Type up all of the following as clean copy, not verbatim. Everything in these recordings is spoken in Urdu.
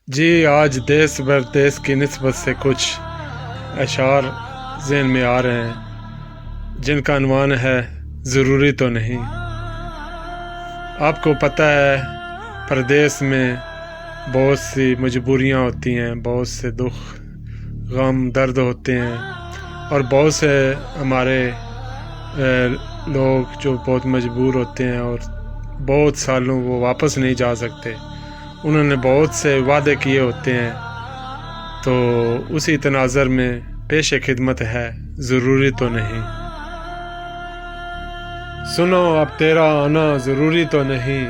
جی آج دیس بر دیس کی نسبت سے کچھ اشعار ذہن میں آ رہے ہیں جن کا عنوان ہے ضروری تو نہیں۔ آپ کو پتہ ہے پردیس میں بہت سی مجبوریاں ہوتی ہیں، بہت سے دکھ غم درد ہوتے ہیں، اور بہت سے ہمارے لوگ جو بہت مجبور ہوتے ہیں اور بہت سالوں وہ واپس نہیں جا سکتے۔ انہوں نے بہت سے وعدے کیے ہوتے ہیں، تو اسی تناظر میں پیش خدمت ہے ضروری تو نہیں۔ سنو اب تیرا آنا ضروری تو نہیں،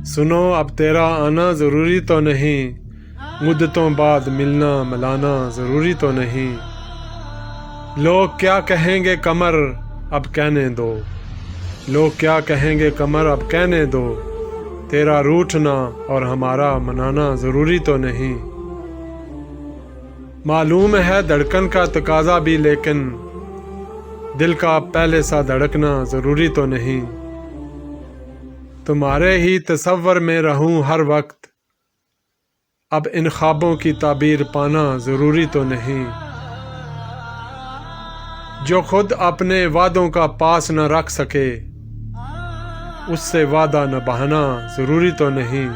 سنو اب تیرا آنا ضروری تو نہیں، مدتوں بعد ملنا ملانا ضروری تو نہیں۔ لوگ کیا کہیں گے قمر اب کہنے دو، لوگ کیا کہیں گے قمر اب کہنے دو، تیرا روٹھنا اور ہمارا منانا ضروری تو نہیں۔ معلوم ہے دھڑکن کا تقاضا بھی، لیکن دل کا پہلے سا دھڑکنا ضروری تو نہیں۔ تمہارے ہی تصور میں رہوں ہر وقت، اب ان خوابوں کی تعبیر پانا ضروری تو نہیں۔ جو خود اپنے وعدوں کا پاس نہ رکھ سکے، اس سے وعدہ نبھانا ضروری تو نہیں۔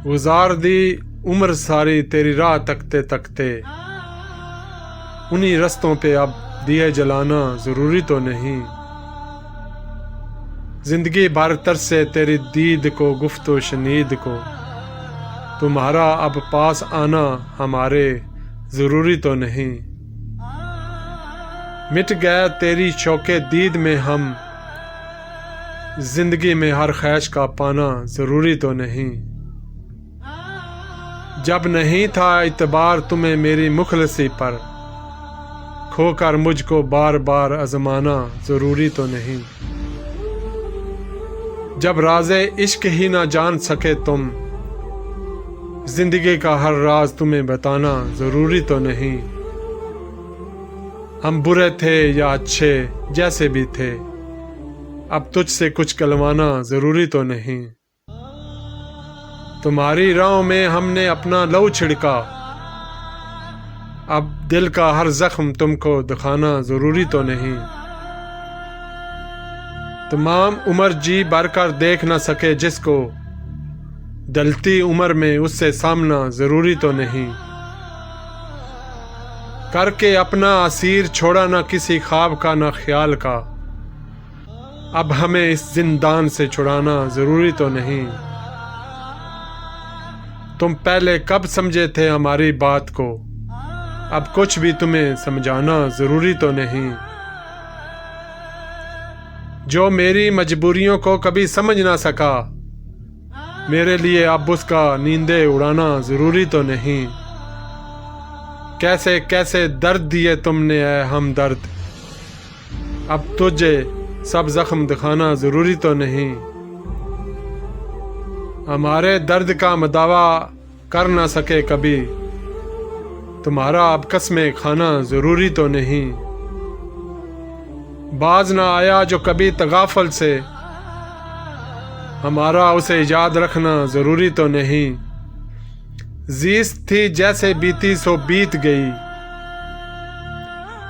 گزار دی عمر ساری تیری راہ تکتے تکتے، انہی رستوں پہ اب دیے جلانا ضروری تو نہیں۔ زندگی بھر ترسے تیری دید کو گفت و شنید کو، تمہارا اب پاس آنا ہمارے ضروری تو نہیں۔ مٹ گئے تیری شوق دید میں ہم، زندگی میں ہر خواہش کا پانا ضروری تو نہیں۔ جب نہیں تھا اعتبار تمہیں میری مخلصی پر، کھو کر مجھ کو بار بار آزمانا ضروری تو نہیں۔ جب راز عشق ہی نہ جان سکے تم، زندگی کا ہر راز تمہیں بتانا ضروری تو نہیں۔ ہم برے تھے یا اچھے جیسے بھی تھے، اب تجھ سے کچھ کلوانا ضروری تو نہیں۔ تمہاری راہوں میں ہم نے اپنا لہو چھڑکا، اب دل کا ہر زخم تم کو دکھانا ضروری تو نہیں۔ تمام عمر جی بھر کر دیکھ نہ سکے جس کو، ڈلتی عمر میں اس سے سامنا ضروری تو نہیں۔ کر کے اپنا اسیر چھوڑا نہ کسی خواب کا نہ خیال کا، اب ہمیں اس زندان سے چھڑانا ضروری تو نہیں۔ تم پہلے کب سمجھے تھے ہماری بات کو، اب کچھ بھی تمہیں سمجھانا ضروری تو نہیں۔ جو میری مجبوریوں کو کبھی سمجھ نہ سکا، میرے لیے اب اس کا نیندیں اڑانا ضروری تو نہیں۔ کیسے کیسے درد دیے تم نے اے ہمدرد، اب تجھے سب زخم دکھانا ضروری تو نہیں۔ ہمارے درد کا مداوا کر نہ سکے کبھی، تمہارا اب قسمیں کھانا ضروری تو نہیں۔ باز نہ آیا جو کبھی تغافل سے، ہمارا اسے یاد رکھنا ضروری تو نہیں۔ زیست تھی جیسے بیتی سو بیت گئی،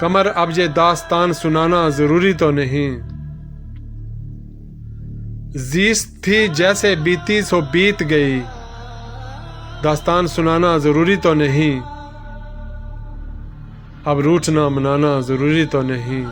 قمر اب یہ داستان سنانا ضروری تو نہیں۔ زیست تھی جیسے بیتی سو بیت گئی، داستان سنانا ضروری تو نہیں، اب روٹھنا منانا ضروری تو نہیں۔